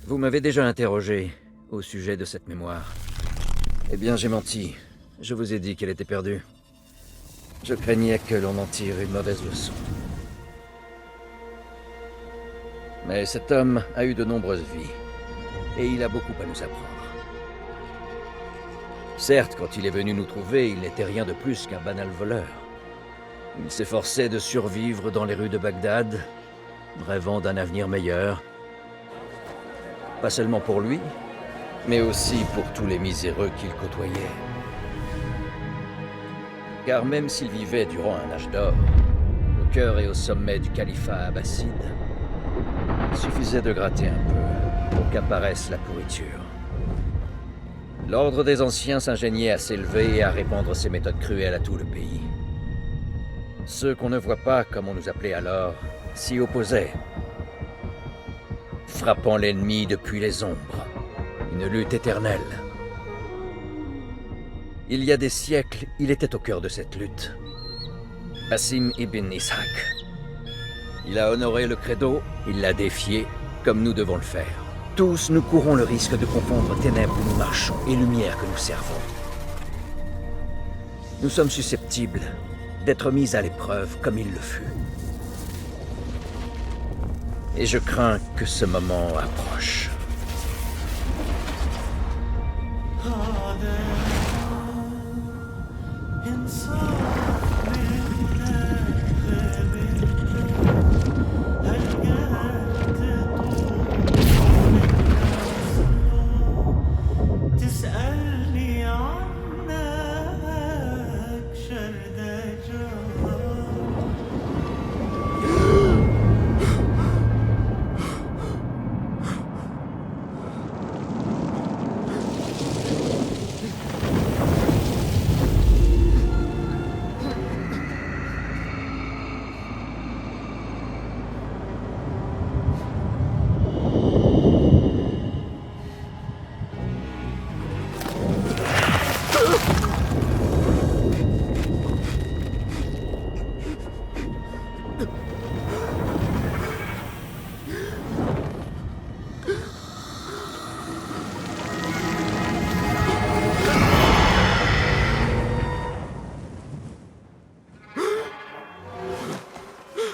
Vous m'avez déjà interrogé au sujet de cette mémoire. Eh bien, j'ai menti. Je vous ai dit qu'elle était perdue. Je craignais que l'on en tire une mauvaise leçon. Mais cet homme a eu de nombreuses vies, et il a beaucoup à nous apprendre. Certes, quand il est venu nous trouver, il n'était rien de plus qu'un banal voleur. Il s'efforçait de survivre dans les rues de Bagdad, rêvant d'un avenir meilleur. Pas seulement pour lui, mais aussi pour tous les miséreux qu'il côtoyait. Car même s'il vivait durant un âge d'or, au cœur et au sommet du califat abbasside, il suffisait de gratter un peu pour qu'apparaisse la pourriture. L'ordre des anciens s'ingéniait à s'élever et à répandre ses méthodes cruelles à tout le pays. Ceux qu'on ne voit pas, comme on nous appelait alors, s'y opposaient, frappant l'ennemi depuis les ombres. Une lutte éternelle. Il y a des siècles, il était au cœur de cette lutte. Asim ibn Ishaq. Il a honoré le credo, il l'a défié, comme nous devons le faire. Tous, nous courons le risque de confondre ténèbres où nous marchons et lumière que nous servons. Nous sommes susceptibles d'être mis à l'épreuve comme il le fut. Et je crains que ce moment approche.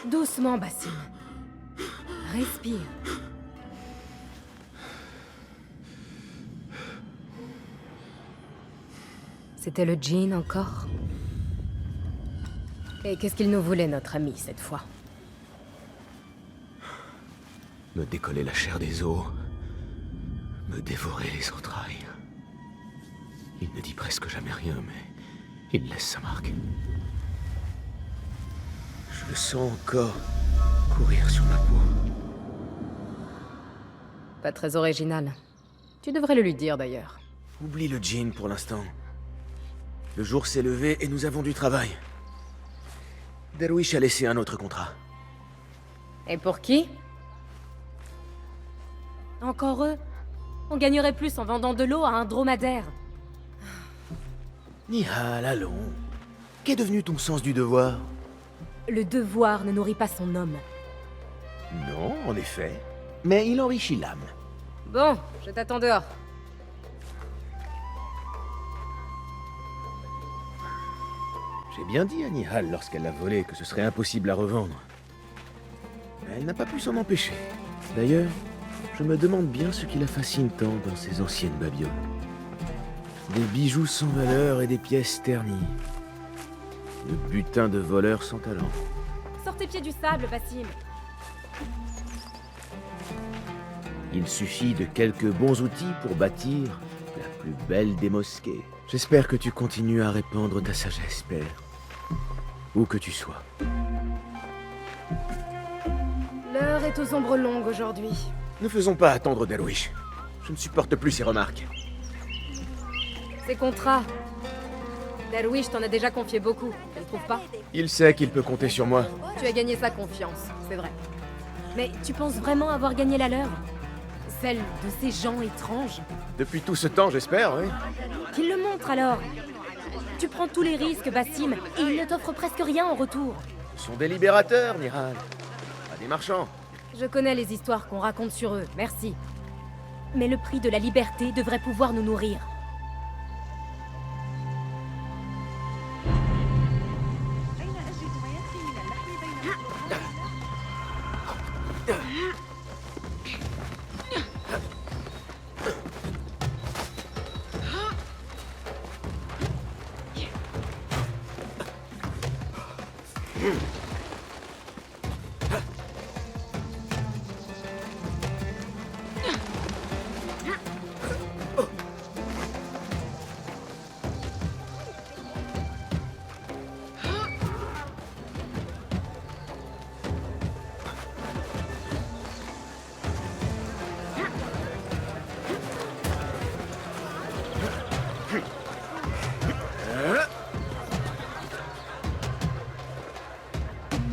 Doucement, Basim. Respire. C'était le djinn encore? Et qu'est-ce qu'il nous voulait, notre ami, cette fois? Me décoller la chair des os, me dévorer les entrailles. Il ne dit presque jamais rien, mais il laisse sa marque. Je le sens encore courir sur ma peau. Pas très original. Tu devrais le lui dire, d'ailleurs. Oublie le djinn pour l'instant. Le jour s'est levé et nous avons du travail. Darwish a laissé un autre contrat. Et pour qui? Encore eux? On gagnerait plus en vendant de l'eau à un dromadaire. Nihal, allons. Qu'est devenu ton sens du devoir? Le devoir ne nourrit pas son homme. Non, en effet. Mais il enrichit l'âme. Bon, je t'attends dehors. J'ai bien dit à Nihal lorsqu'elle l'a volé que ce serait impossible à revendre. Elle n'a pas pu s'en empêcher. D'ailleurs, je me demande bien ce qui la fascine tant dans ces anciennes babioles. Des bijoux sans valeur et des pièces ternies. Le butin de voleurs sans talent. Sors tes pieds du sable, Basim. Il suffit de quelques bons outils pour bâtir La plus belle des mosquées. J'espère que tu continues à répandre ta sagesse, père. Où que tu sois. L'heure est aux ombres longues aujourd'hui. Ne faisons pas attendre Darwish. Je ne supporte plus ses remarques. Ces contrats. Darwish t'en a déjà confié beaucoup, tu ne trouves pas? Il sait qu'il peut compter sur moi. Tu as gagné sa confiance, c'est vrai. Mais tu penses vraiment avoir gagné la leur? Celle de ces gens étranges? Depuis tout ce temps, j'espère, oui. Qu'il le montre alors! Tu prends tous les risques, Bassim, et ils ne t'offrent presque rien en retour. Ce sont des libérateurs, Nihal. Pas des marchands. Je connais les histoires qu'on raconte sur eux, merci. Mais le prix de la liberté devrait pouvoir nous nourrir.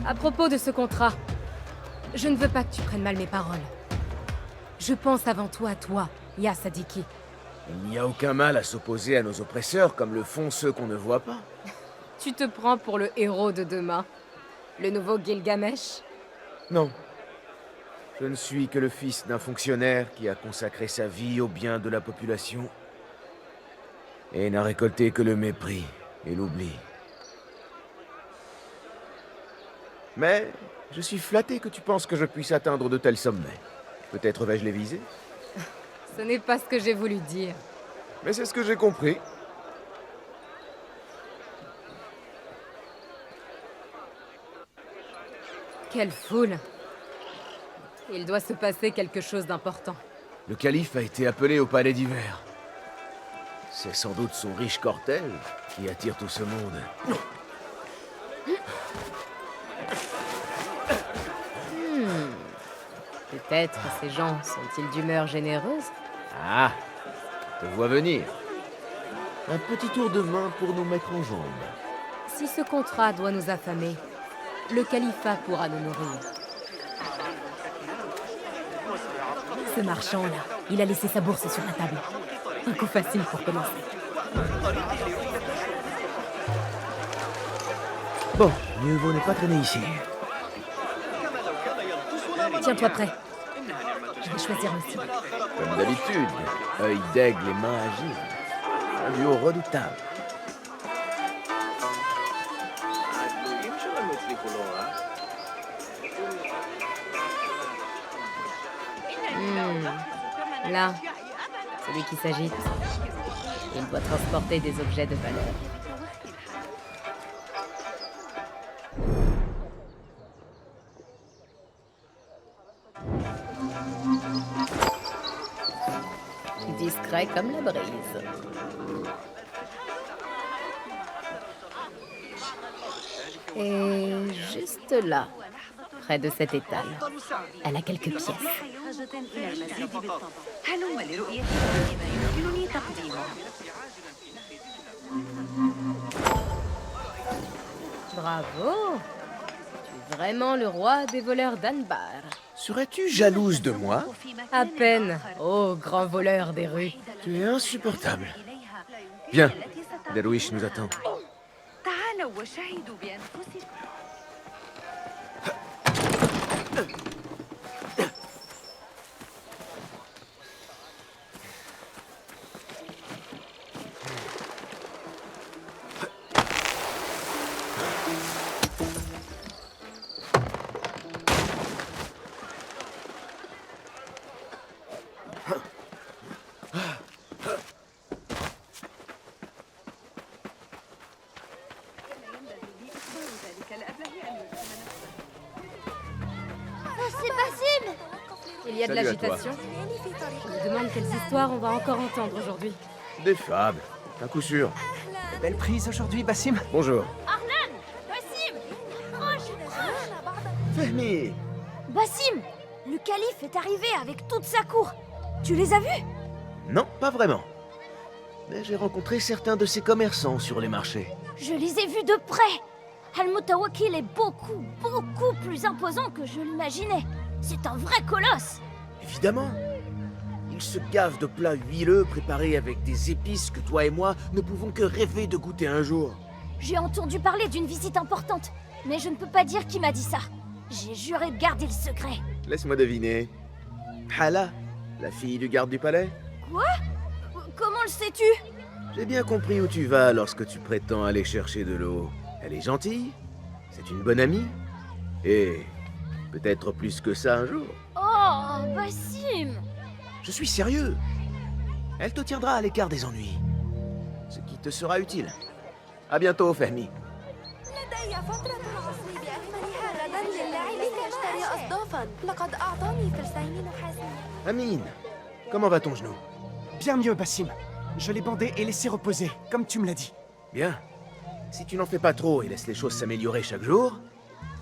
À propos de ce contrat, je ne veux pas que tu prennes mal mes paroles. Je pense avant tout à toi, Ya Sadiki. Il n'y a aucun mal à s'opposer à nos oppresseurs comme le font ceux qu'on ne voit pas. Tu te prends pour le héros de demain. Le nouveau Gilgamesh? Non. Je ne suis que le fils d'un fonctionnaire qui a consacré sa vie au bien de la population et n'a récolté que le mépris et l'oubli. Mais je suis flatté que tu penses que je puisse atteindre de tels sommets. Peut-être vais-je les viser? Ce n'est pas ce que j'ai voulu dire. Mais c'est ce que j'ai compris. Quelle foule! Il doit se passer quelque chose d'important. Le calife a été appelé au palais d'hiver. C'est sans doute son riche cortège qui attire tout ce monde. Peut-être ces gens sont-ils d'humeur généreuse? Ah, je te vois venir. Un petit tour de main pour nous mettre en jambes. Si ce contrat doit nous affamer, le califat pourra nous nourrir. Ce marchand-là, il a laissé sa bourse sur la table. Un coup facile pour commencer. Bon, mieux vaut ne pas traîner ici. Tiens-toi prêt. Je vais choisir le cible. Comme d'habitude, œil d'aigle et main agile. Un duo redoutable. Là, celui qui s'agite. Il doit transporter des objets de valeur. Discret comme la brise. Et juste là, près de cet étal, elle a quelques pièces. Bravo! Tu es vraiment le roi des voleurs d'Anbar. Serais-tu jalouse de moi? À peine, ô grand voleur des rues. Tu es insupportable. Viens, Darwish nous attend. Il y a de Salut à toi. l'agitation. Je me demande quelles histoires on va encore entendre aujourd'hui. Des fables, à coup sûr. Belle prise aujourd'hui, Bassim. Bonjour. Bassim, Fehmi. Bassim, le calife est arrivé avec toute sa cour. Tu les as vus? Non, pas vraiment. Mais j'ai rencontré certains de ces commerçants sur les marchés. Je les ai vus de près. Al-Mutawakil est beaucoup, beaucoup plus imposant que je l'imaginais. C'est un vrai colosse. Évidemment. Ils se gavent de plats huileux préparés avec des épices que toi et moi ne pouvons que rêver de goûter un jour. J'ai entendu parler d'une visite importante, mais je ne peux pas dire qui m'a dit ça. J'ai juré de garder le secret. Laisse-moi deviner. Hala, la fille du garde du palais? Comment le sais-tu? J'ai bien compris où tu vas lorsque tu prétends aller chercher de l'eau. Elle est gentille, c'est une bonne amie, et peut-être plus que ça un jour. Oh, Bassim. Je suis sérieux. Elle te tiendra à l'écart des ennuis, ce qui te sera utile. À bientôt, Fehmi. لدي فترة العصر بأكملها غدا للاعب كي أشتري أصدافا لقد أعطاني فرسين نحاسين. Amine, comment va ton genou? Bien mieux, Bassim. Je l'ai bandé et laissé reposer, comme tu me l'as dit. Bien. Si tu n'en fais pas trop et laisses les choses s'améliorer chaque jour,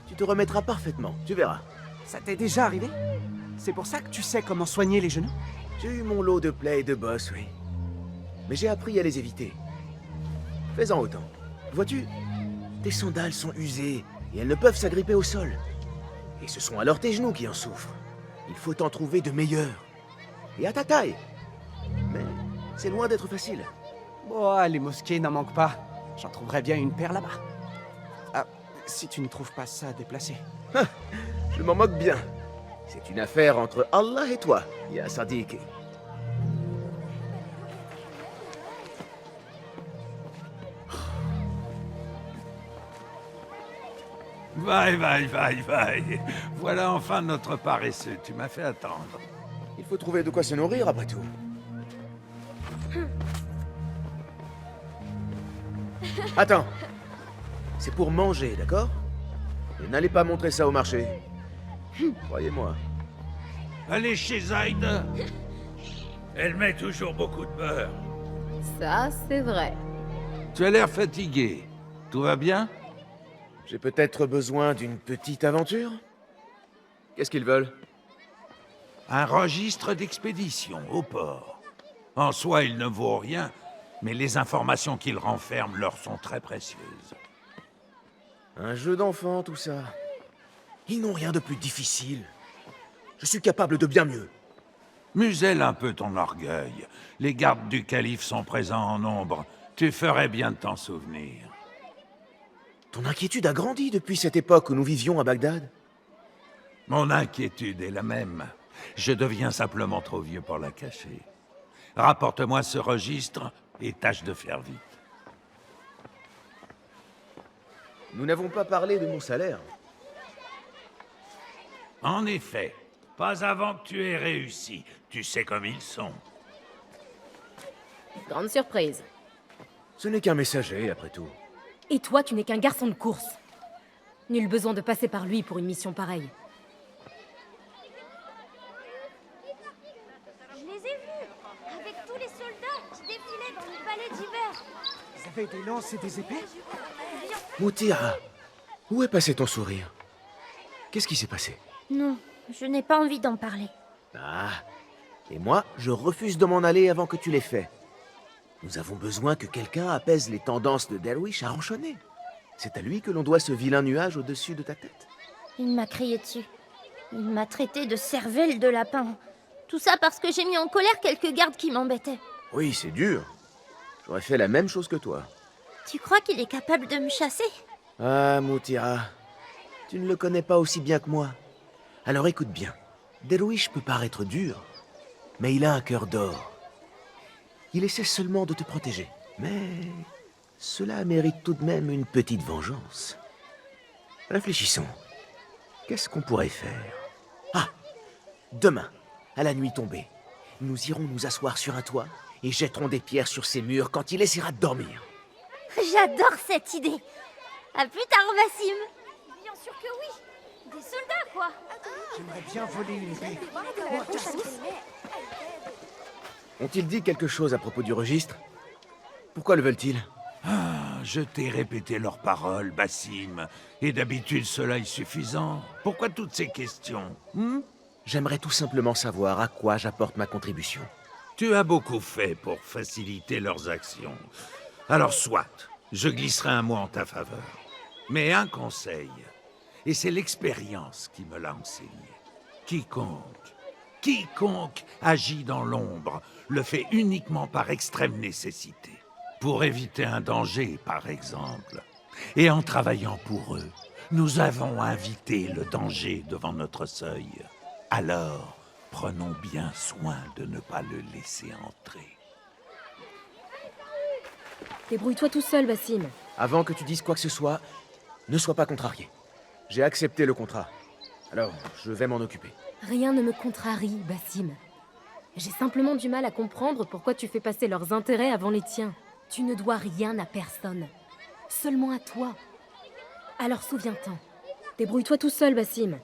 tu te remettras parfaitement, tu verras. Ça t'est déjà arrivé? C'est pour ça que tu sais comment soigner les genoux? J'ai eu mon lot de plaies et de bosses, oui. Mais j'ai appris à les éviter. Fais-en autant. Vois-tu, tes sandales sont usées et elles ne peuvent s'agripper au sol. Et ce sont alors tes genoux qui en souffrent. Il faut en trouver de meilleurs. Et à ta taille. Mais c'est loin d'être facile. Oh, les mosquées n'en manquent pas. J'en trouverais bien une paire là-bas. Ah, si tu ne trouves pas ça déplacé. Je m'en moque bien. C'est une affaire entre Allah et toi, ya Sadiq. Vaille. Voilà enfin notre paresseux. Tu m'as fait attendre. Il faut trouver de quoi se nourrir après tout. Attends. C'est pour manger, d'accord? Et n'allez pas montrer ça au marché. Croyez-moi. Allez chez Zaid. Elle met toujours beaucoup de beurre. Ça, c'est vrai. Tu as l'air fatigué. Tout va bien? J'ai peut-être besoin d'une petite aventure? Qu'est-ce qu'ils veulent? Un registre d'expédition au port. En soi, il ne vaut rien, mais les informations qu'il renferme leur sont très précieuses. Un jeu d'enfant, tout ça. Ils n'ont rien de plus difficile. Je suis capable de bien mieux. Muselle un peu ton orgueil. Les gardes du calife sont présents en nombre. Tu ferais bien de t'en souvenir. Ton inquiétude a grandi depuis cette époque où nous vivions à Bagdad. Mon inquiétude est la même. Je deviens simplement trop vieux pour la cacher. Rapporte-moi ce registre et tâche de faire vite. Nous n'avons pas parlé de mon salaire. En effet, pas avant que tu aies réussi. Tu sais comme ils sont. Grande surprise. Ce n'est qu'un messager, après tout. Et toi, tu n'es qu'un garçon de course. Nul besoin de passer par lui pour une mission pareille. Je les ai vus, avec tous les soldats qui défilaient dans le palais d'hiver. Vous avez des lances et des épées? Moutira, où est passé ton sourire? Qu'est-ce qui s'est passé? Non, je n'ai pas envie d'en parler. Ah, et moi, je refuse de m'en aller avant que tu l'aies fait. Nous avons besoin que quelqu'un apaise les tendances de Derwish à ronchonner. C'est à lui que l'on doit ce vilain nuage au-dessus de ta tête. Il m'a crié dessus. Il m'a traité de cervelle de lapin. Tout ça parce que j'ai mis en colère quelques gardes qui m'embêtaient. Oui, c'est dur. J'aurais fait la même chose que toi. Tu crois qu'il est capable de me chasser? Ah, Moutira, tu ne le connais pas aussi bien que moi. Alors écoute bien. Derwish peut paraître dur, mais il a un cœur d'or. Il essaie seulement de te protéger. Mais cela mérite tout de même une petite vengeance. Réfléchissons. Qu'est-ce qu'on pourrait faire? Ah! Demain, à la nuit tombée, nous irons nous asseoir sur un toit et jetterons des pierres sur ses murs quand il essaiera de dormir. J'adore cette idée. À plus tard, Bassim. Bien sûr que oui. Des soldats, quoi. J'aimerais bien voler une baie. بعض العروش الماء. Ont-ils dit quelque chose à propos du registre? Pourquoi le veulent-ils? Je t'ai répété leurs paroles, Bassim. Et d'habitude, cela est suffisant. Pourquoi toutes ces questions? J'aimerais tout simplement savoir à quoi j'apporte ma contribution. Tu as beaucoup fait pour faciliter leurs actions. Alors soit, je glisserai un mot en ta faveur. Mais un conseil, et c'est l'expérience qui me l'a enseigné. Quiconque agit dans l'ombre le fait uniquement par extrême nécessité. Pour éviter un danger, par exemple. Et en travaillant pour eux, nous avons invité le danger devant notre seuil. Alors, prenons bien soin de ne pas le laisser entrer. Débrouille-toi tout seul, Bassim. Avant que tu dises quoi que ce soit, ne sois pas contrarié. J'ai accepté le contrat. Alors, je vais m'en occuper. Rien ne me contrarie, Bassim. J'ai simplement du mal à comprendre pourquoi tu fais passer leurs intérêts avant les tiens. Tu ne dois rien à personne. Seulement à toi. Alors souviens-t'en. Débrouille-toi tout seul, Bassim.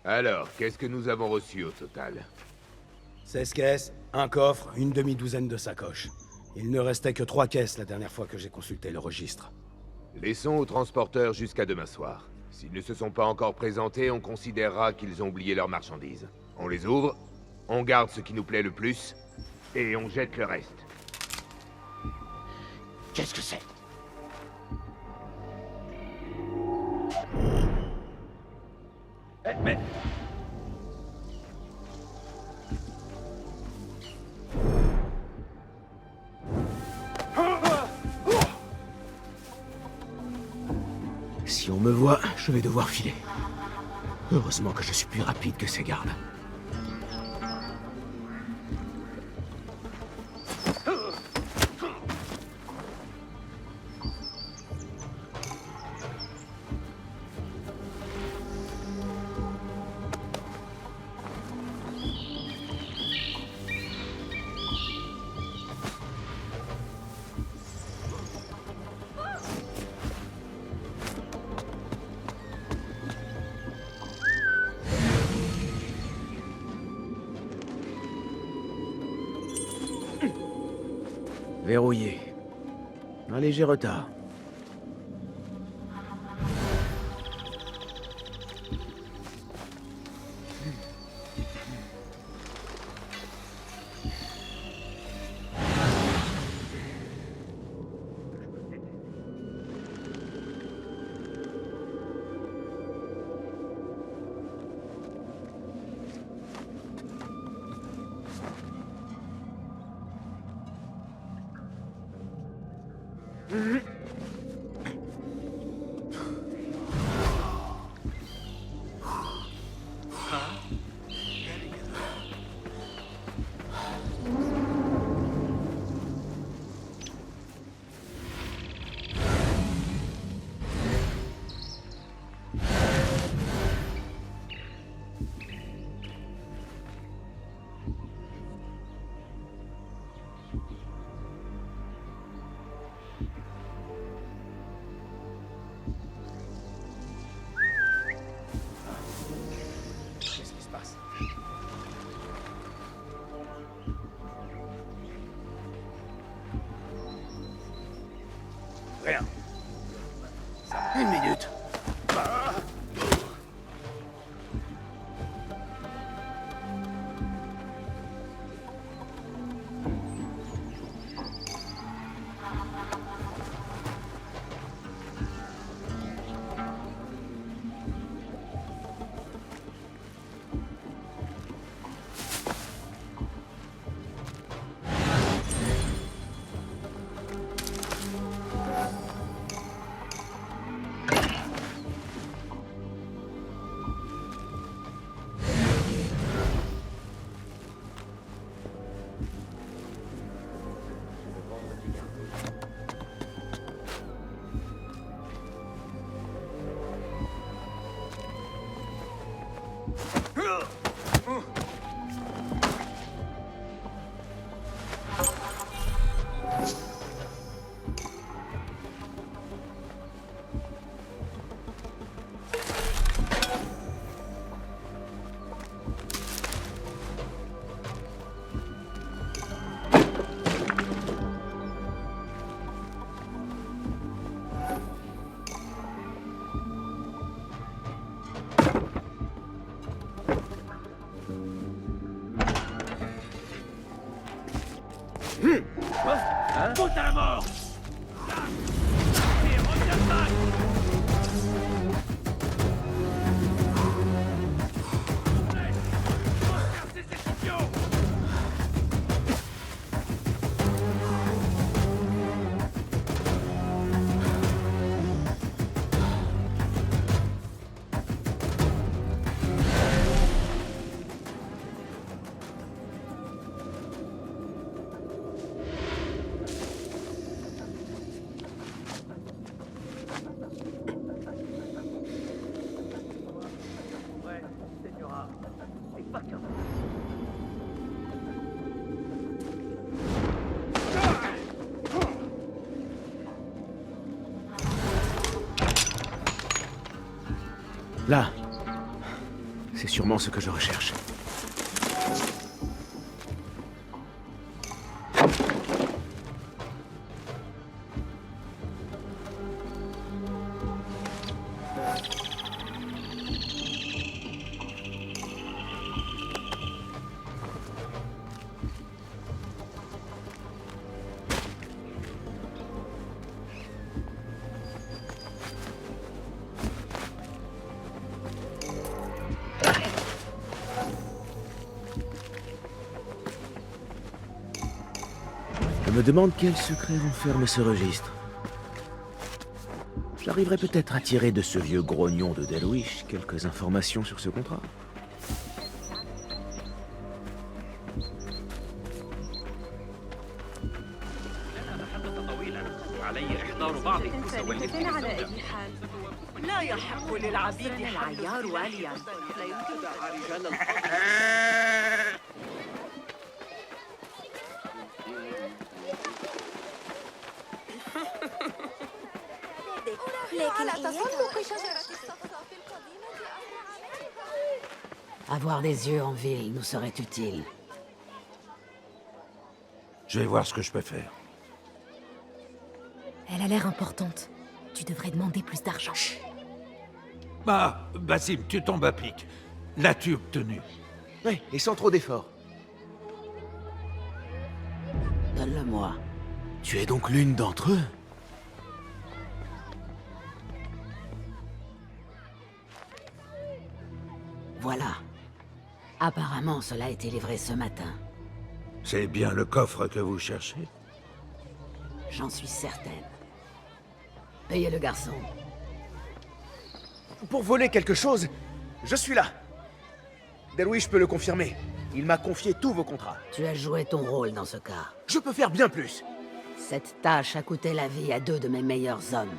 Alors, qu'est-ce que nous avons reçu au total? 16 caisses, un coffre, une demi-douzaine de sacoches. Il ne restait que 3 caisses la dernière fois que j'ai consulté le registre. Laissons aux transporteurs jusqu'à demain soir. S'ils ne se sont pas encore présentés, on considérera qu'ils ont oublié leurs marchandises. On les ouvre, on garde ce qui nous plaît le plus, et on jette le reste. Qu'est-ce que c'est? Mais... Si on me voit, je vais devoir filer. Heureusement que je suis plus rapide que ces gardes. Verrouillé. Un léger retard. Qu'est-ce qui se passe? Rien. Une minute. Là. C'est sûrement ce que je recherche. Je me demande quel secret renferme ce registre. J'arriverai peut-être à tirer de ce vieux grognon de Delwish quelques informations sur ce contrat. لا يحق للعبيد العيار واليا لا يتبع رجال لكن على تسلق شجرة الصفصاف القديمة Avoir des yeux en ville nous serait utile. Je vais voir ce que je peux faire. Elle a l'air importante. Tu devrais demander plus d'argent. Bah, Basim, tu tombes à pic. L'as-tu obtenu? Oui, et sans trop d'efforts. Donne-le-moi. Tu es donc l'une d'entre eux? Voilà. Apparemment, cela a été livré ce matin. C'est bien le coffre que vous cherchez? J'en suis certaine. Payez le garçon. Pour voler quelque chose, je suis là. Delwish peut le confirmer. Il m'a confié tous vos contrats. Tu as joué ton rôle dans ce cas. Je peux faire bien plus. Cette tâche a coûté la vie à 2 de mes meilleurs hommes.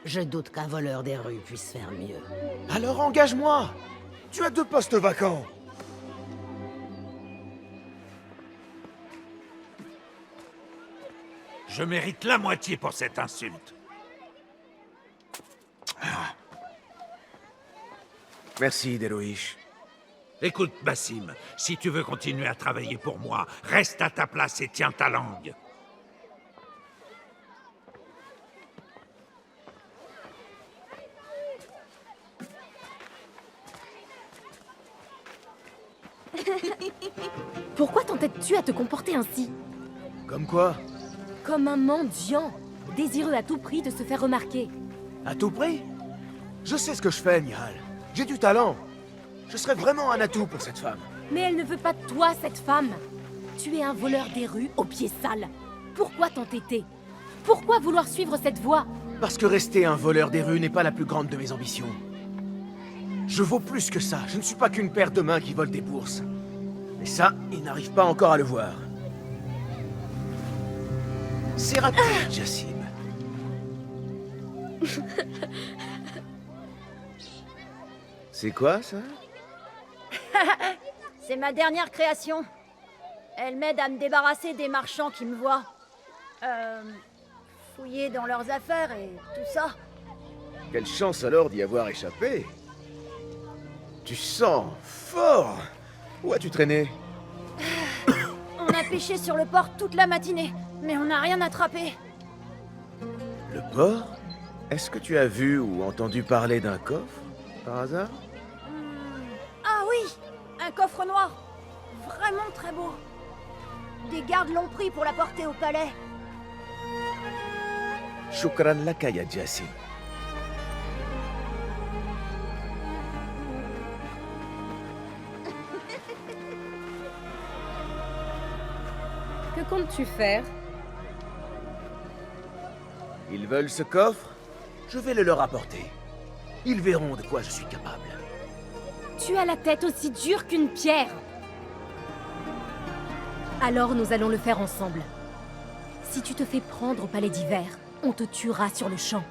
Je doute qu'un voleur des rues puisse faire mieux. Alors engage-moi. Tu as 2 postes vacants. Je mérite la moitié pour cette insulte. Merci, Delwish. Écoute, Basim, si tu veux continuer à travailler pour moi, reste à ta place et tiens ta langue. Pourquoi t'entêtes-tu à te comporter ainsi? Comme quoi? Comme un mendiant, désireux à tout prix de se faire remarquer. À tout prix? Je sais ce que je fais, Nihal. J'ai du talent. Je serais vraiment un atout pour cette femme. Mais elle ne veut pas de toi, cette femme. Tu es un voleur des rues aux pieds sales. Pourquoi t'entêter? Pourquoi vouloir suivre cette voie? Parce que rester un voleur des rues n'est pas la plus grande de mes ambitions. Je vaux plus que ça. Je ne suis pas qu'une paire de mains qui vole des bourses. Mais ça, ils n'arrivent pas encore à le voir. C'est rapide, Jassim. C'est quoi, ça? C'est ma dernière création. Elle m'aide à me débarrasser des marchands qui me voient. Fouiller dans leurs affaires et tout ça. Quelle chance alors d'y avoir échappé. Tu sens fort. Où as-tu traîné? On a pêché sur le port toute la matinée, mais on n'a rien attrapé. Le port? Est-ce que tu as vu ou entendu parler d'un coffre, par hasard? Ah oui, un coffre noir. Vraiment très beau. Des gardes l'ont pris pour la porter au palais. Shukran laka ya Jassim. Que comptes-tu faire? Ils veulent ce coffre? Je vais le leur apporter. Ils verront de quoi je suis capable. Tu as la tête aussi dure qu'une pierre. Alors nous allons le faire ensemble. Si tu te fais prendre au palais d'hiver, on te tuera sur le champ.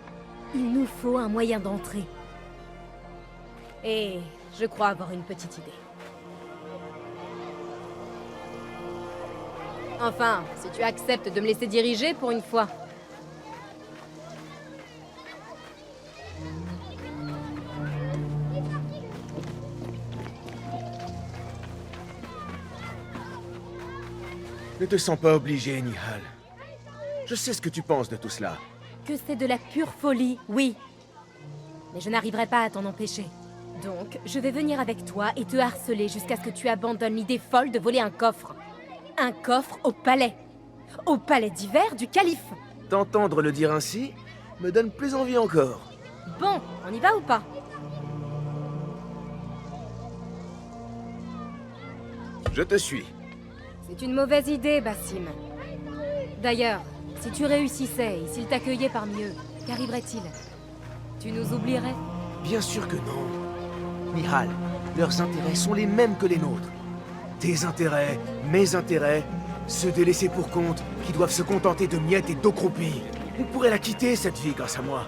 Il nous faut un moyen d'entrer. Et je crois avoir une petite idée. Enfin, si tu acceptes de me laisser diriger pour une fois. Ne te sens pas obligé, Nihal. Je sais ce que tu penses de tout cela. Que c'est de la pure folie, oui. Mais je n'arriverai pas à t'en empêcher. Donc, je vais venir avec toi et te harceler jusqu'à ce que tu abandonnes l'idée folle de voler un coffre. Un coffre au palais. Au palais d'hiver du calife. T'entendre le dire ainsi me donne plus envie encore. Bon, on y va ou pas? Je te suis. C'est une mauvaise idée, Bassim. D'ailleurs, si tu réussissais et s'ils t'accueillaient parmi eux, qu'arriverait-il? Tu nous oublierais? Bien sûr que non. Nihal, leurs intérêts sont les mêmes que les nôtres. Tes intérêts, mes intérêts, ceux des laissés pour compte qui doivent se contenter de miettes et d'eau croupie. On pourrait la quitter, cette vie, grâce à moi.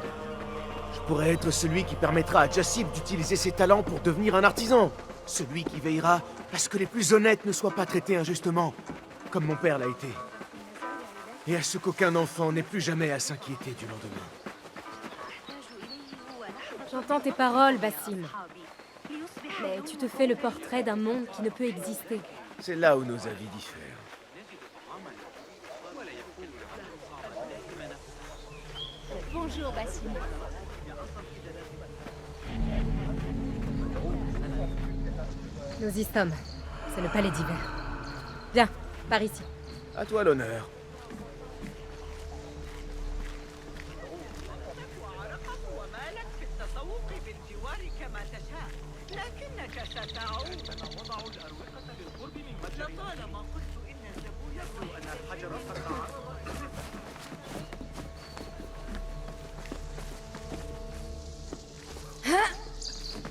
Je pourrais être celui qui permettra à Jassib d'utiliser ses talents pour devenir un artisan. Celui qui veillera à ce que les plus honnêtes ne soient pas traités injustement, comme mon père l'a été. Et à ce qu'aucun enfant n'ait plus jamais à s'inquiéter du lendemain. J'entends tes paroles, Bassim. Mais tu te fais le portrait d'un monde qui ne peut exister. C'est là où nos avis diffèrent. Bonjour, Bassim. Nous y sommes. C'est le palais d'hiver. Viens, par ici. À toi l'honneur.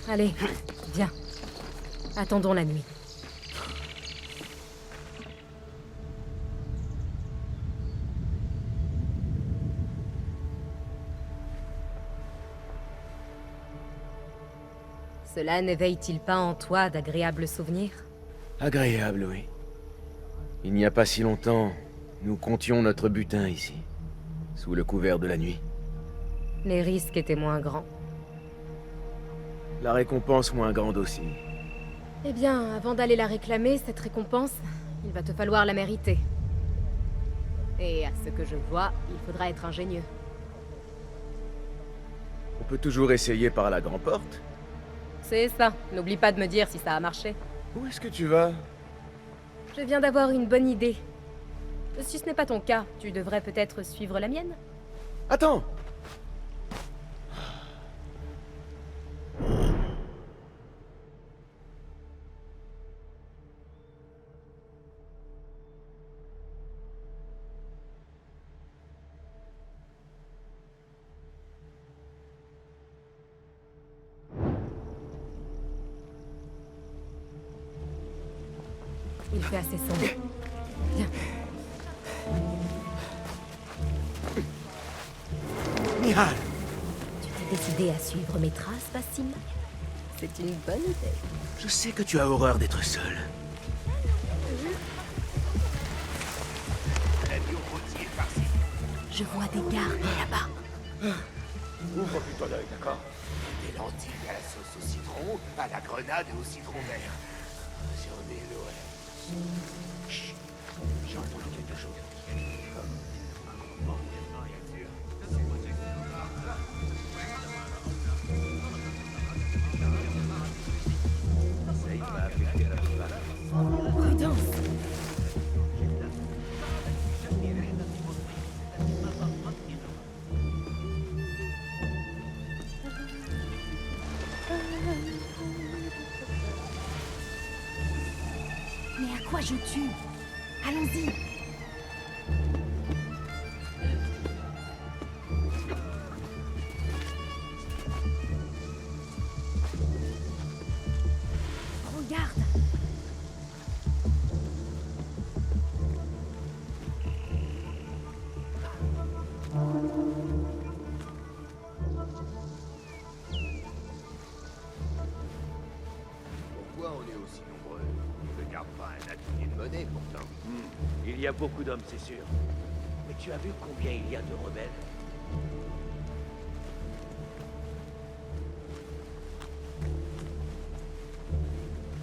Allez, viens. Attendons la nuit. Cela n'éveille-t-il pas en toi d'agréables souvenirs? Agréable, oui. Il n'y a pas si longtemps, nous comptions notre butin ici, sous le couvert de la nuit. Les risques étaient moins grands. La récompense moins grande aussi. Eh bien, avant d'aller la réclamer, cette récompense, il va te falloir la mériter. Et à ce que je vois, il faudra être ingénieux. On peut toujours essayer par la grande porte. C'est ça. N'oublie pas de me dire si ça a marché. Où est-ce que tu vas? Je viens d'avoir une bonne idée. Si ce n'est pas ton cas, tu devrais peut-être suivre la mienne. Attends! Il fait assez sombre. Viens. Nihal! Tu t'es décidé à suivre mes traces, Bassim? C'est une bonne idée. Je sais que tu as horreur d'être seul. Je vois des gardes là-bas. Ouvre plutôt l'œil, d'accord? Des lentilles à la sauce au citron, à la grenade et au citron vert. J'en ai l'oreille. Chut, j'ai entendu quelque chose. Prudence. Mais à quoi je tue? Allons-y. Regarde. Il y a beaucoup d'hommes, c'est sûr. Mais tu as vu combien il y a de rebelles?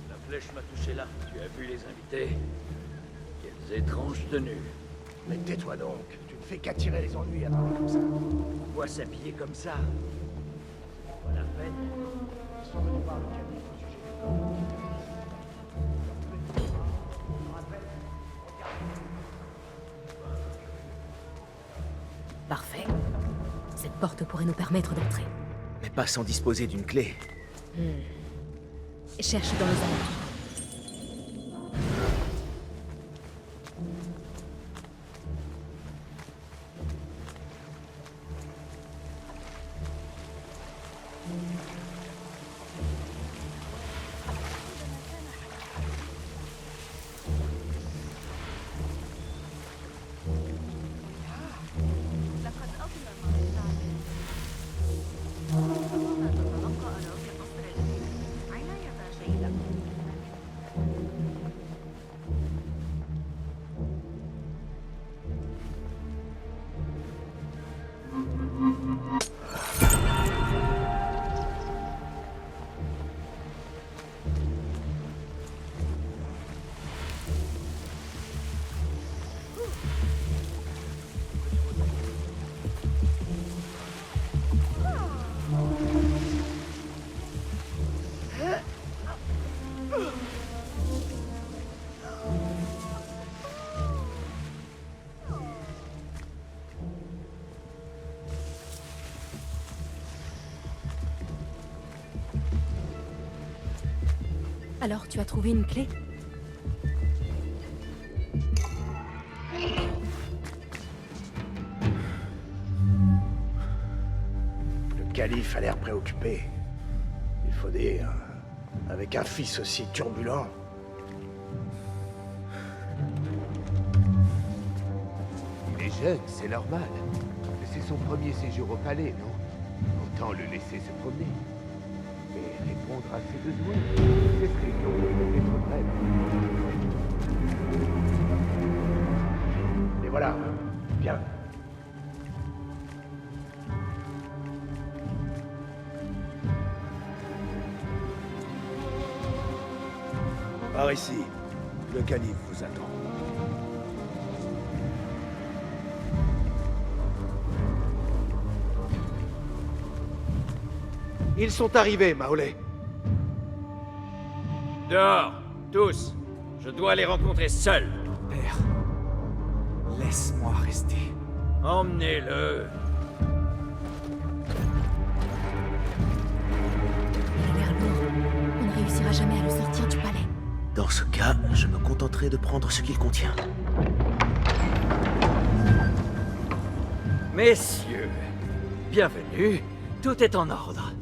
La flèche m'a touché là. Tu as vu les invités? Quelles étranges tenues. Mais tais-toi donc, tu ne fais qu'attirer les ennuis à parler comme ça. Pourquoi s'habiller comme ça? Pas la peine. Ils sont venus voir le calife au sujet du corps. Parfait. Cette porte pourrait nous permettre d'entrer. Mais pas sans disposer d'une clé. Cherche dans les alentours. Alors, tu as trouvé une clé? Le calife a l'air préoccupé. Il faut dire, avec un fils aussi turbulent. Il est jeune, c'est normal. Mais c'est son premier séjour au palais, non? Autant le laisser se promener. Et répondre à ses besoins. Ces réunions doivent être brèves. Et voilà, bien. Par ici. Le calife vous attend. Ils sont arrivés, Maolé. Dehors, tous. Je dois les rencontrer seul. Père, laisse-moi rester. Emmenez-le. Il a l'air lourd. On ne réussira jamais à le sortir du palais. Dans ce cas, je me contenterai de prendre ce qu'il contient. Messieurs, bienvenue. Tout est en ordre.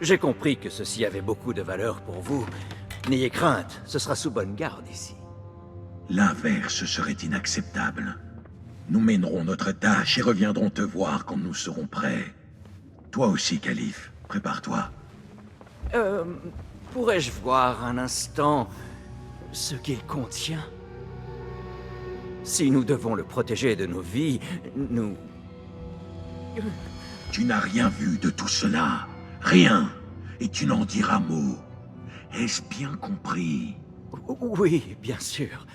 J'ai compris que ceci avait beaucoup de valeur pour vous. N'ayez crainte, ce sera sous bonne garde ici. L'inverse serait inacceptable. Nous mènerons notre tâche et reviendrons te voir quand nous serons prêts. Toi aussi, calife, prépare-toi. Pourrais-je voir un instant ce qu'il contient? Si nous devons le protéger de nos vies, nous... Tu n'as rien vu de tout cela. Rien. Et tu n'en diras mot. Est-ce bien compris? Oui, bien sûr.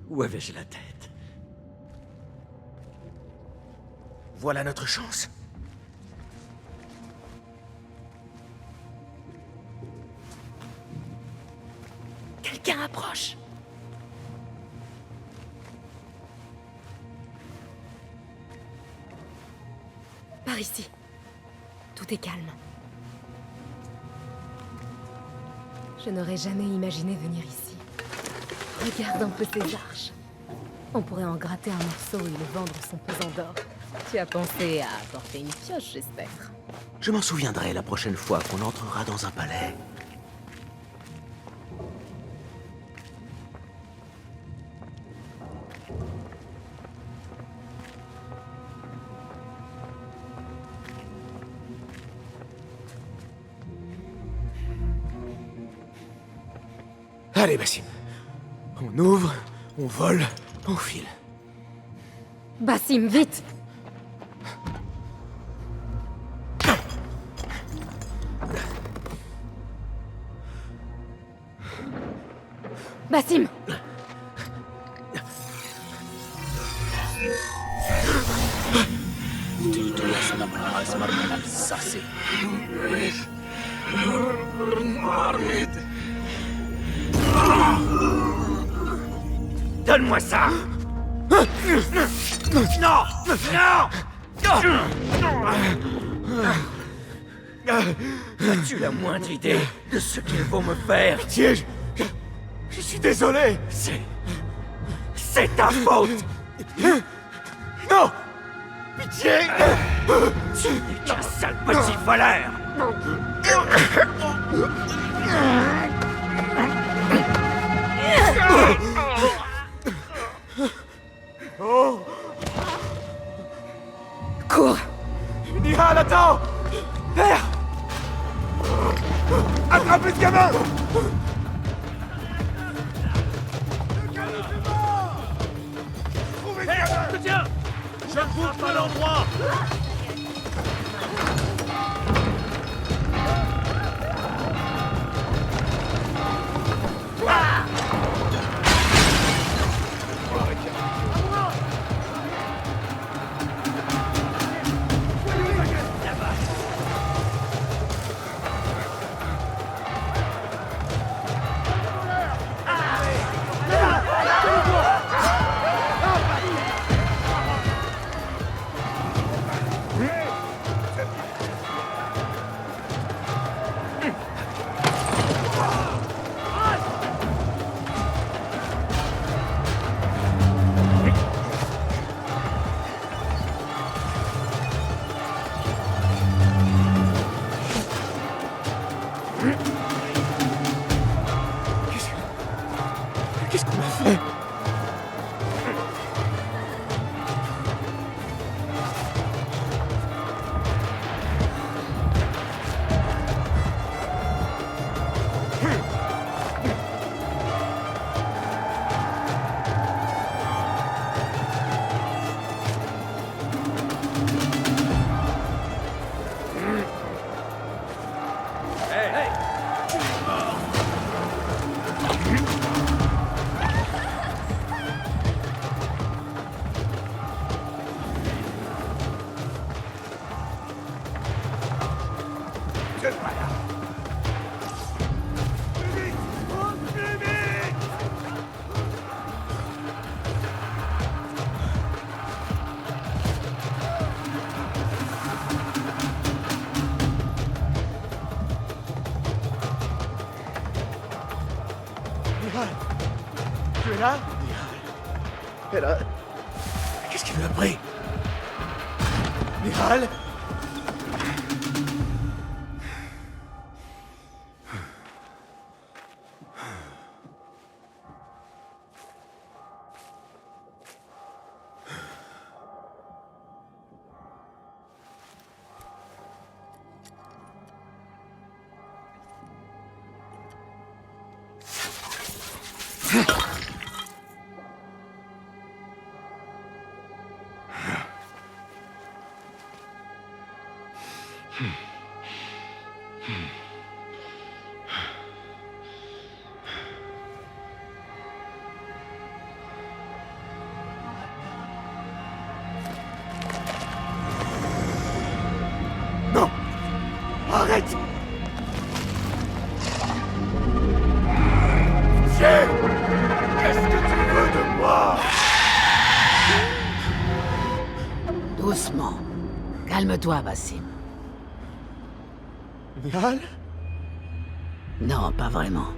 Où avais-je la tête? Voilà notre chance. Quelqu'un approche. Par ici. Tout est calme. Je n'aurais jamais imaginé venir ici. Regarde un peu ces arches. On pourrait en gratter un morceau et le vendre son pesant d'or. Tu as pensé à apporter une pioche, j'espère. Je m'en souviendrai la prochaine fois qu'on entrera dans un palais. Allez, Bassim. On ouvre, on vole, on file. Bassim, vite! Bassim! Donne-moi ça! Non! As-tu la moindre idée de ce qu'ils vont me faire? Pitié, je suis désolé. C'est ta faute! Non! Pitié! Tu n'es qu'un sale petit voleur! Oh! Cours! Nihal, attends! Père! Attrapez ce gamin! Trouvez ce gamin! Tiens! Je ne bouge pas l'endroit! Qu'est-ce qu'on a fait? Tu es là? Elle a... Qu'est-ce qui lui a pris? Mihal? Non! Arrête! Tiens! Qu'est-ce que tu veux de moi? Doucement. Calme-toi, Bassim. Nihal? Non, pas vraiment.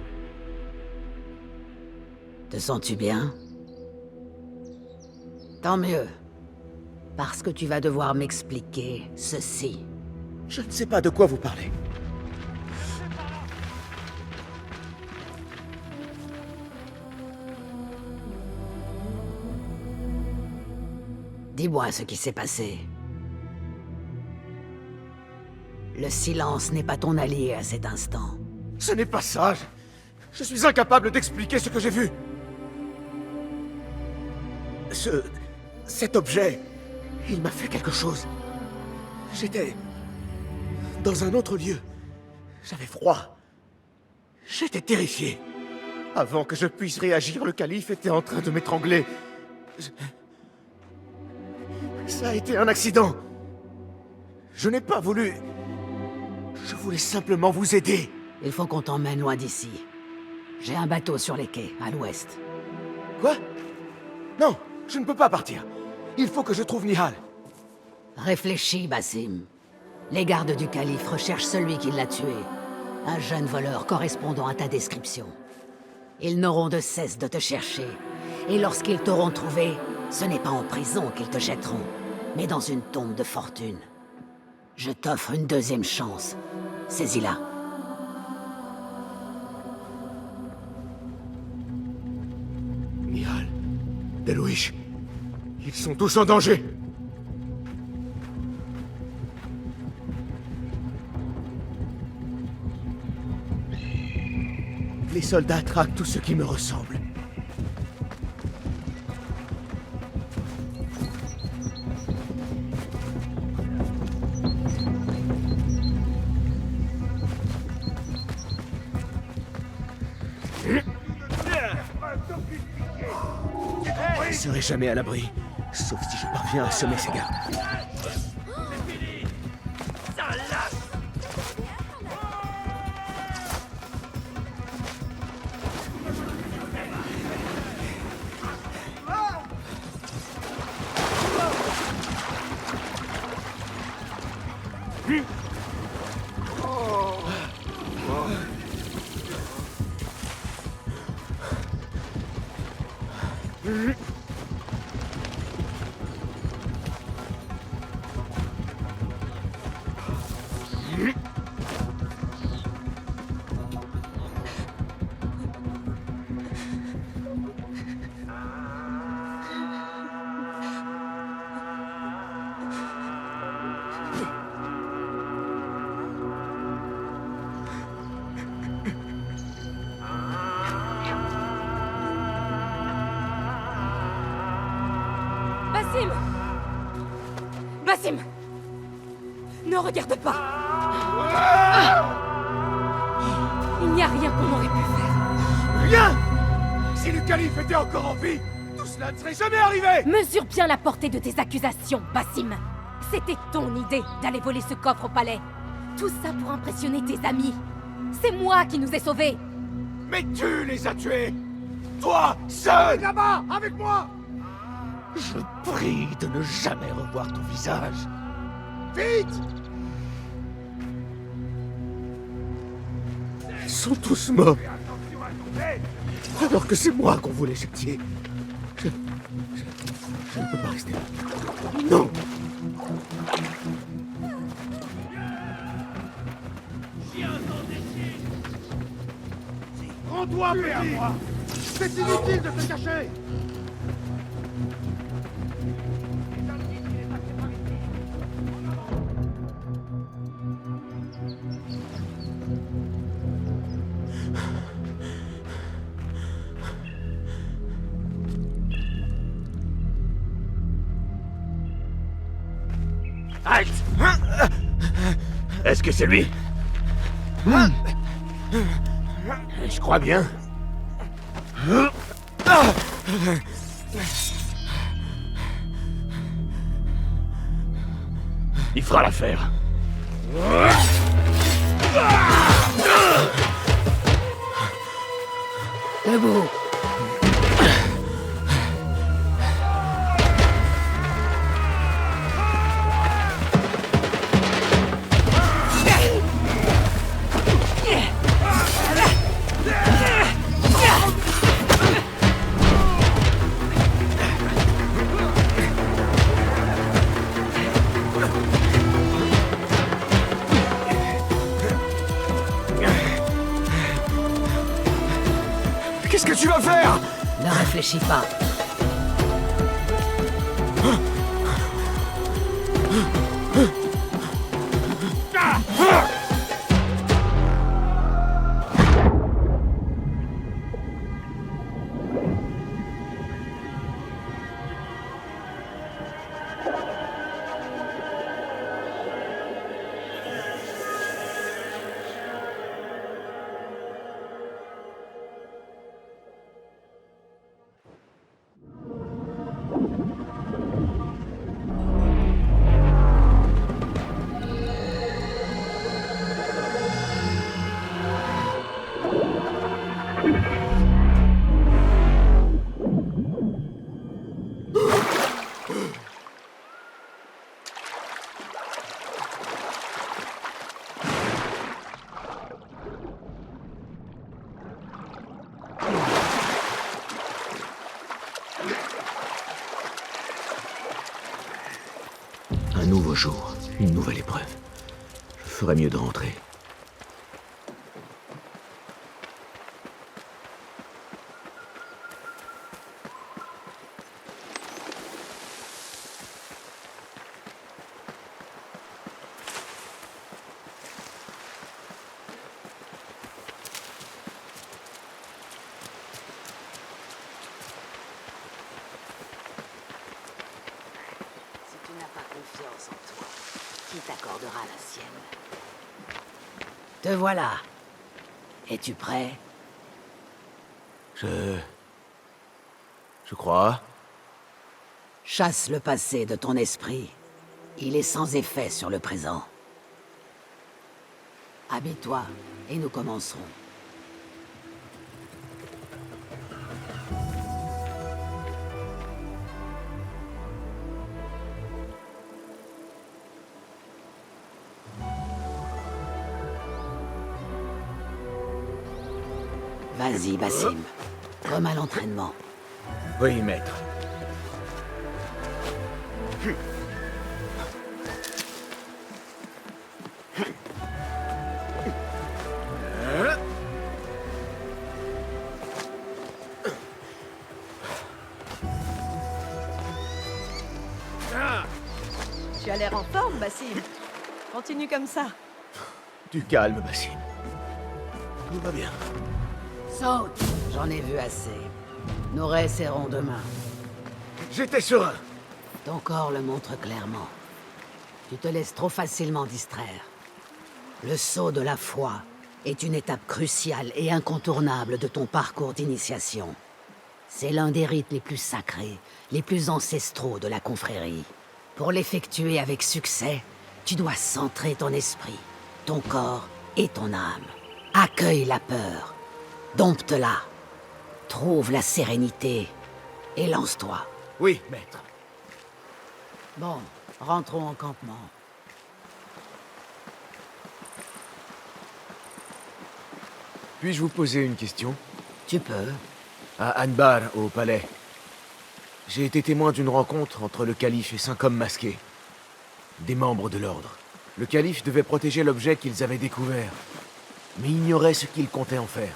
Te sens-tu bien? Tant mieux. Parce que tu vas devoir m'expliquer ceci. Je ne sais pas de quoi vous parlez. Dis-moi ce qui s'est passé. Le silence n'est pas ton allié à cet instant. Ce n'est pas ça. Je suis incapable d'expliquer ce que j'ai vu. Cet objet, il m'a fait quelque chose. J'étais dans un autre lieu. J'avais froid. J'étais terrifié. Avant que je puisse réagir, le calife était en train de m'étrangler. Ça a été un accident. Je n'ai pas voulu... Je voulais simplement vous aider. Il faut qu'on t'emmène loin d'ici. J'ai un bateau sur les quais, à l'ouest. Quoi? Non, je ne peux pas partir. Il faut que je trouve Nihal. Réfléchis, Basim. Les gardes du calife recherchent celui qui l'a tué. Un jeune voleur correspondant à ta description. Ils n'auront de cesse de te chercher. Et lorsqu'ils t'auront trouvé, ce n'est pas en prison qu'ils te jetteront, mais dans une tombe de fortune. Je t'offre une deuxième chance. Saisis-la. Nihal, Delouish, ils sont tous en danger. Les soldats traquent tous ceux qui me ressemblent. Je ne serai jamais à l'abri, sauf si je parviens à semer ces gardes. Basim! Basim! Ne regarde pas! Il n'y a rien qu'on aurait pu faire. Rien! Si le calife était encore en vie, tout cela ne serait jamais arrivé! Mesure bien la portée de tes accusations, Basim. C'était ton idée d'aller voler ce coffre au palais. Tout ça pour impressionner tes amis. C'est moi qui nous ai sauvés. Mais tu les as tués! Toi, seul! Là-bas, avec moi! Je prie de ne jamais revoir ton visage. Vite! Ils sont tous morts. Alors que c'est moi qu'on voulait châtier. Je ne peux pas rester là. Non! Rends-toi, petit! C'est inutile de te cacher! Halte! Est-ce que c'est lui? Je crois bien. Il fera l'affaire. Debout! Qu'est-ce que tu vas faire? Ne réfléchis pas. nouveau jour, une nouvelle épreuve. Je ferais mieux de rentrer. Si tu n'as pas confiance en toi, qui t'accordera la sienne? Te voilà. Es-tu prêt? Je crois. Chasse le passé de ton esprit. Il est sans effet sur le présent. Habille-toi et nous commencerons. Vas-y, Basim. Comme à l'entraînement. Oui, maître. Tu as l'air en forme, Basim. Continue comme ça. Du calme, Basim. Tout va bien. Saute! J'en ai vu assez. Nous réessaierons demain. J'étais serein. Ton corps le montre clairement. Tu te laisses trop facilement distraire. Le saut de la foi est une étape cruciale et incontournable de ton parcours d'initiation. C'est l'un des rites les plus sacrés, les plus ancestraux de la confrérie. Pour l'effectuer avec succès, tu dois centrer ton esprit, ton corps et ton âme. Accueille la peur, dompte-la, trouve la sérénité et lance-toi. Oui, maître. Bon, rentrons en campement. Puis-je vous poser une question? Tu peux. À Anbar, au palais, j'ai été témoin d'une rencontre entre le calife et 5 hommes masqués. Des membres de l'ordre. Le calife devait protéger l'objet qu'ils avaient découvert, mais ignorait ce qu'il comptait en faire.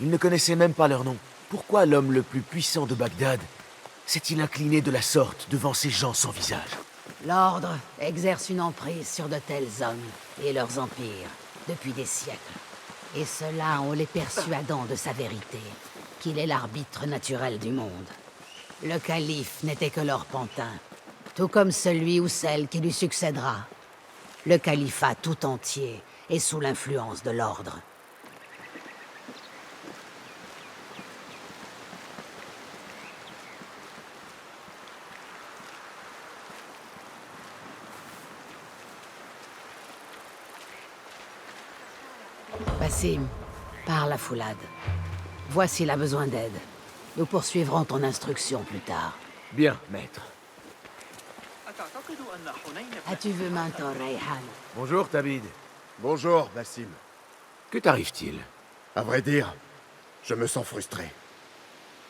Il ne connaissait même pas leur nom. Pourquoi l'homme le plus puissant de Bagdad s'est-il incliné de la sorte devant ces gens sans visage? L'ordre exerce une emprise sur de tels hommes et leurs empires depuis des siècles. Et ceux-là, en les persuadant de sa vérité, qu'il est l'arbitre naturel du monde. Le calife n'était que leur pantin, tout comme celui ou celle qui lui succédera. Le califat tout entier est sous l'influence de l'ordre. Basim, parle à Foulad. Vois s'il a besoin d'aide. Nous poursuivrons ton instruction plus tard. Bien, maître. As-tu vu Mentor Rayhan? Bonjour, Tabid. Bonjour, Basim. Que t'arrive-t-il? À vrai dire, je me sens frustré.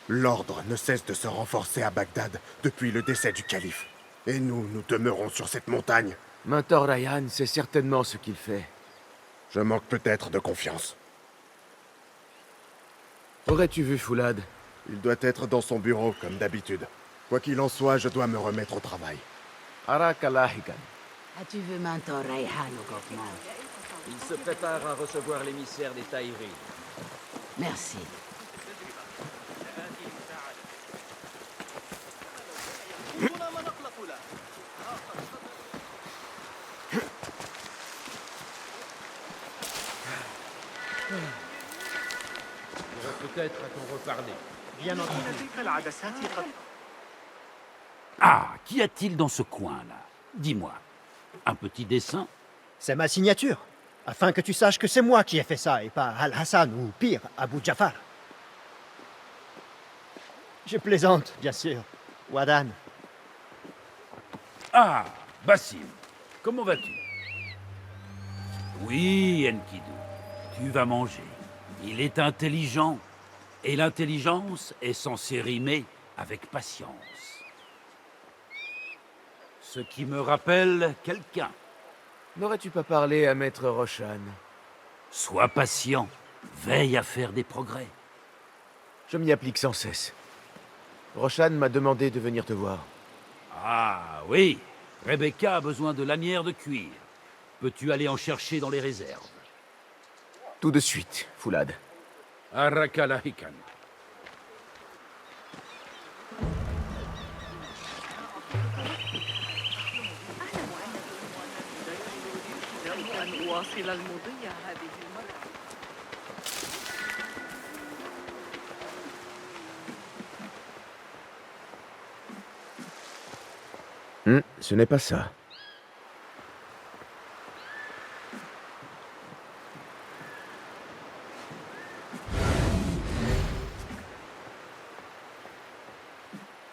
L'ordre ne cesse de se renforcer à Bagdad depuis le décès du calife. Et nous demeurons sur cette montagne. Mentor Rayhan sait certainement ce qu'il fait. Je manque peut-être de confiance. Aurais-tu vu Foulad? Il doit être dans son bureau, comme d'habitude. Quoi qu'il en soit, je dois me remettre au travail. Arakalahikan. As-tu vu Mentor Rayhan au campement? Il se prépare à recevoir l'émissaire des Taïris. Merci. Peut-être à t'en reparler. Bien entendu. Ah, qu'y a-t-il dans ce coin-là? Dis-moi. Un petit dessin? C'est ma signature, afin que tu saches que c'est moi qui ai fait ça et pas Al-Hassan ou pire, Abu Jafar. Je plaisante, bien sûr. Wadan. Ah, Basim, comment vas-tu? Oui, Enkidu, tu vas manger. Il est intelligent, et l'intelligence est censée rimer avec patience. Ce qui me rappelle quelqu'un. N'aurais-tu pas parlé à Maître Roshan? Sois patient. Veille à faire des progrès. Je m'y applique sans cesse. Roshan m'a demandé de venir te voir. Ah oui, Rebecca a besoin de lanières de cuir. Peux-tu aller en chercher dans les réserves? Tout de suite, Foulad. Arakalahikan. Ce n'est pas ça.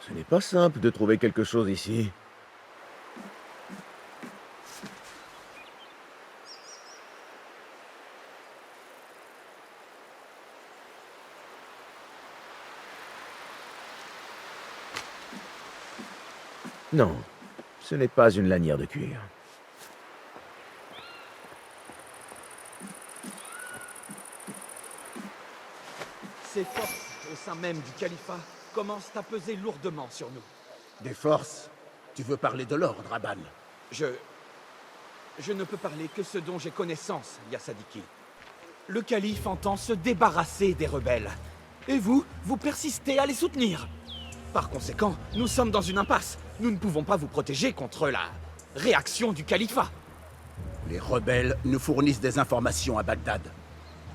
Ce n'est pas simple de trouver quelque chose ici. Non, ce n'est pas une lanière de cuir. Ces forces au sein même du califat commencent à peser lourdement sur nous. Des forces? Tu veux parler de l'ordre, Aban? Je ne peux parler que ce dont j'ai connaissance, Yasadiki. Le calife entend se débarrasser des rebelles. Et vous persistez à les soutenir. Par conséquent, nous sommes dans une impasse. Nous ne pouvons pas vous protéger contre la réaction du califat. Les rebelles nous fournissent des informations à Bagdad.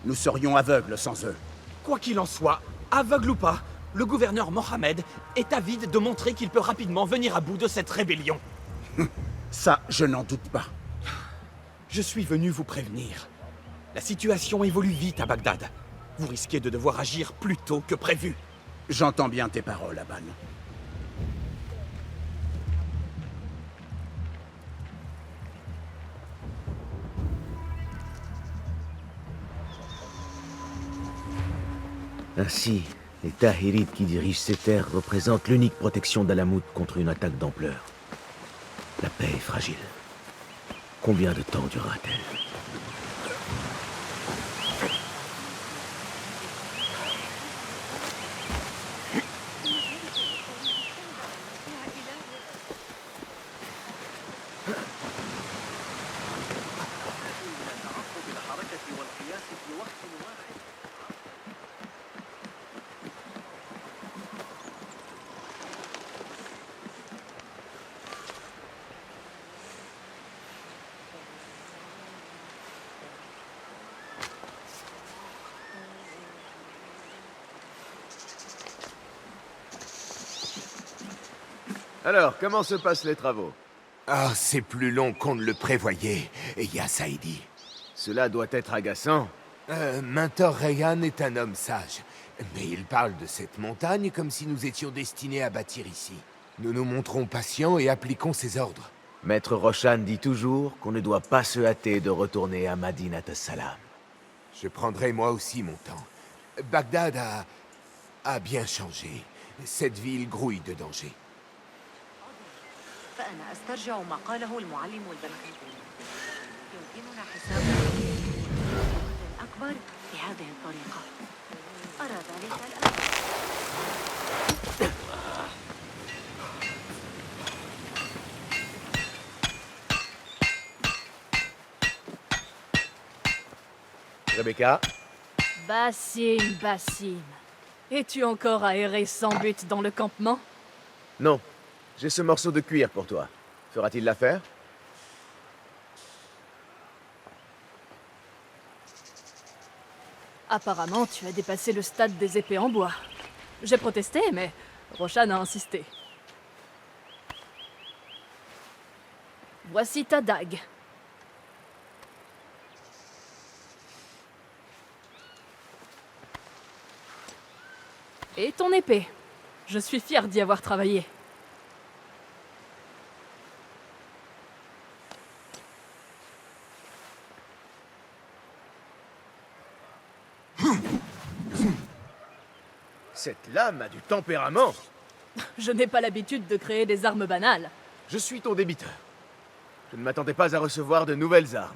Nous serions aveugles sans eux. Quoi qu'il en soit, aveugle ou pas, le gouverneur Mohamed est avide de montrer qu'il peut rapidement venir à bout de cette rébellion. Ça, je n'en doute pas. Je suis venu vous prévenir. La situation évolue vite à Bagdad. Vous risquez de devoir agir plus tôt que prévu. J'entends bien tes paroles, Aban. Ainsi, les Tahirites qui dirigent ces terres représentent l'unique protection d'Alamout contre une attaque d'ampleur. La paix est fragile. Combien de temps durera-t-elle? Alors, comment se passent les travaux? Ah, c'est plus long qu'on ne le prévoyait, Ya Saïdi. Cela doit être agaçant. Mentor Rayhan est un homme sage, mais il parle de cette montagne comme si nous étions destinés à bâtir ici. Nous nous montrons patients et appliquons ses ordres. Maître Roshan dit toujours qu'on ne doit pas se hâter de retourner à Madinat as-Salam. Je prendrai moi aussi mon temps. Bagdad a bien changé. Cette ville grouille de danger. فأنا أسترجع ما قاله المعلم البلخي. يمكننا حساب أكبر بهذه الطريقة. أرى ذلك الآن. Rebecca? Basim. Es-tu encore aéré sans but dans le campement? Non. J'ai ce morceau de cuir pour toi. Fera-t-il l'affaire? Apparemment, tu as dépassé le stade des épées en bois. J'ai protesté, mais Roshan a insisté. Voici ta dague. Et ton épée. Je suis fier d'y avoir travaillé. Cette lame a du tempérament. Je n'ai pas l'habitude de créer des armes banales. Je suis ton débiteur. Je ne m'attendais pas à recevoir de nouvelles armes.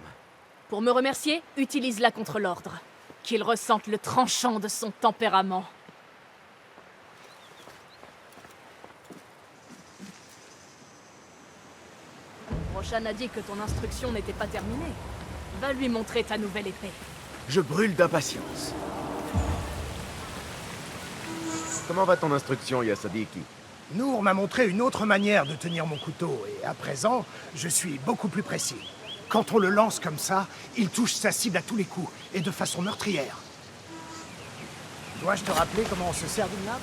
Pour me remercier, utilise-la contre l'ordre. Qu'il ressente le tranchant de son tempérament. Roshan a dit que ton instruction n'était pas terminée. Va lui montrer ta nouvelle épée. Je brûle d'impatience. Comment va ton instruction, Yasadiki? Nour m'a montré une autre manière de tenir mon couteau, et à présent, je suis beaucoup plus précis. Quand on le lance comme ça, il touche sa cible à tous les coups, et de façon meurtrière. Dois-je te rappeler comment on se sert d'une lame?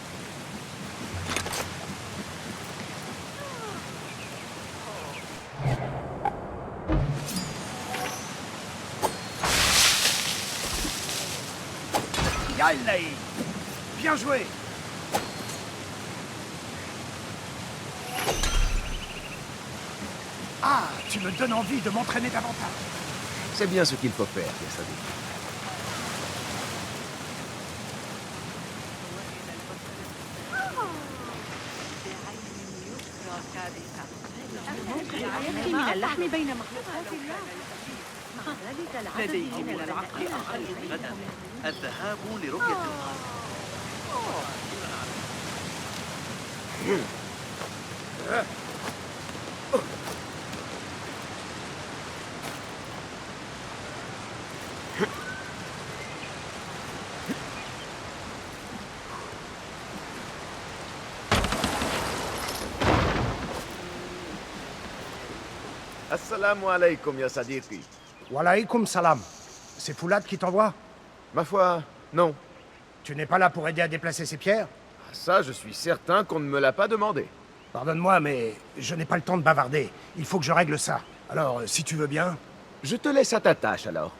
Yalla! Bien joué! Ah, tu me donnes envie de m'entraîner davantage. C'est bien ce qu'il faut faire, Yasadiki. من اللحم بين لديه من العقل أقل غدا الذهاب لرؤية القمر. Assalamu alaikum, Yasadiki. Wa alaykoum salam. C'est Foulad qui t'envoie? Ma foi, non. Tu n'es pas là pour aider à déplacer ces pierres? Ça, je suis certain qu'on ne me l'a pas demandé. Pardonne-moi, mais je n'ai pas le temps de bavarder. Il faut que je règle ça. Alors, si tu veux bien... Je te laisse à ta tâche, alors.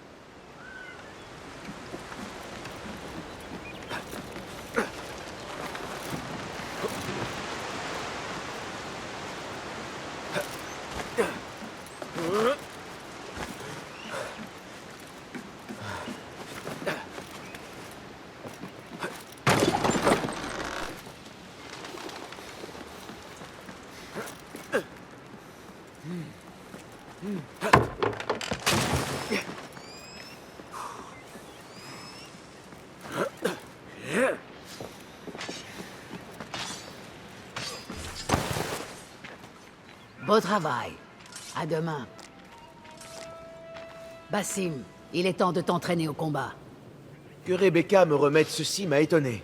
Beau travail. À demain. Basim, il est temps de t'entraîner au combat. Que Rebecca me remette ceci m'a étonné.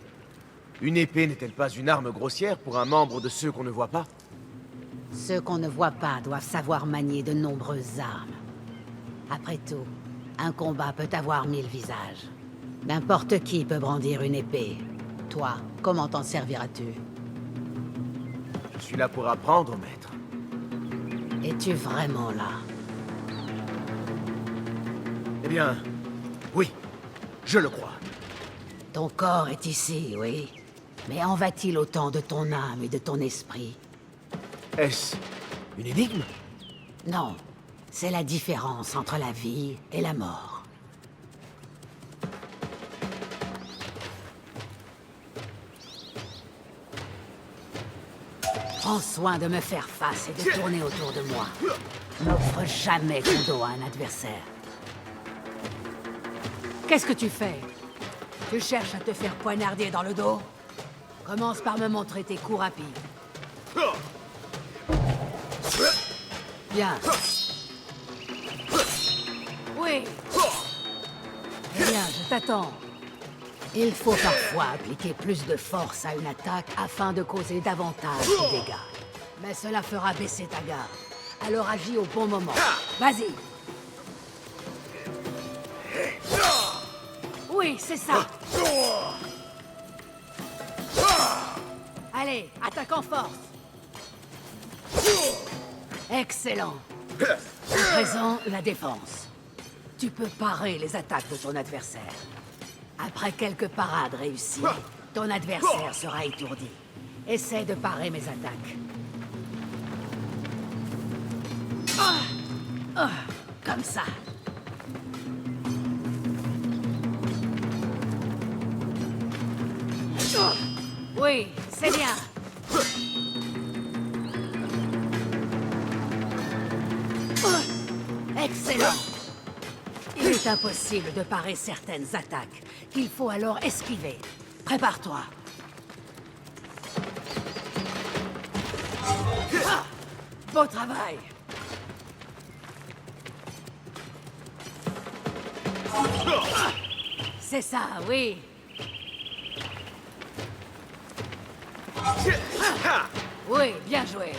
Une épée n'est-elle pas une arme grossière pour un membre de ceux qu'on ne voit pas? Ceux qu'on ne voit pas doivent savoir manier de nombreuses armes. Après tout, un combat peut avoir 1000 visages. N'importe qui peut brandir une épée. Toi, comment t'en serviras-tu? Je suis là pour apprendre, maître. Es-tu vraiment là? Eh bien, oui, je le crois. Ton corps est ici, oui. Mais en va-t-il autant de ton âme et de ton esprit? Est-ce une énigme? Non, c'est la différence entre la vie et la mort. Prends soin de me faire face et de tourner autour de moi. N'offre jamais ton dos à un adversaire. Qu'est-ce que tu fais? Tu cherches à te faire poignarder dans le dos? Commence par me montrer tes coups rapides. Bien. Oui. Eh bien, je t'attends. Il faut parfois appliquer plus de force à une attaque afin de causer davantage de dégâts. Mais cela fera baisser ta garde. Alors agis au bon moment. Vas-y. Oui, c'est ça. Allez, attaque en force. Excellent. À présent, la défense. Tu peux parer les attaques de ton adversaire. Après quelques parades réussies, ton adversaire sera étourdi. Essaie de parer mes attaques. Comme ça. Oui, c'est bien. Excellent. Il est impossible de parer certaines attaques, qu'il faut alors esquiver. Prépare-toi. Ah, beau travail. C'est ça, oui. Oui, bien joué.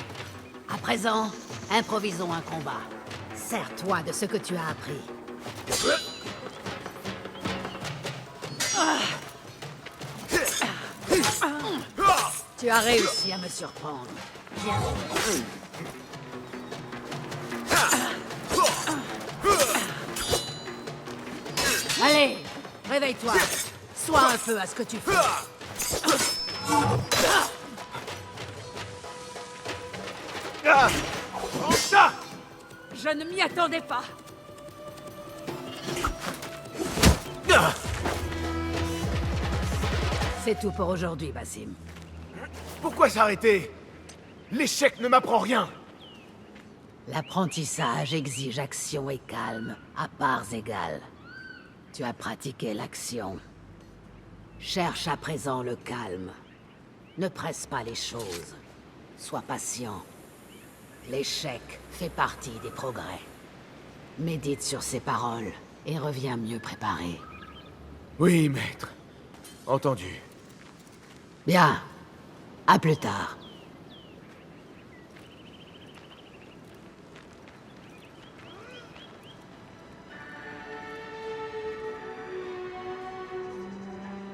À présent, improvisons un combat. Sers-toi de ce que tu as appris. Tu as réussi à me surprendre. Bien. Allez, réveille-toi. Sois un peu à ce que tu fais. Prends ça! Je ne m'y attendais pas. C'est tout pour aujourd'hui, Basim. Pourquoi s'arrêter? L'échec ne m'apprend rien. L'apprentissage exige action et calme, à parts égales. Tu as pratiqué l'action. Cherche à présent le calme. Ne presse pas les choses. Sois patient. L'échec fait partie des progrès. Médite sur ces paroles et reviens mieux préparé. Oui, maître. Entendu. Bien. À plus tard.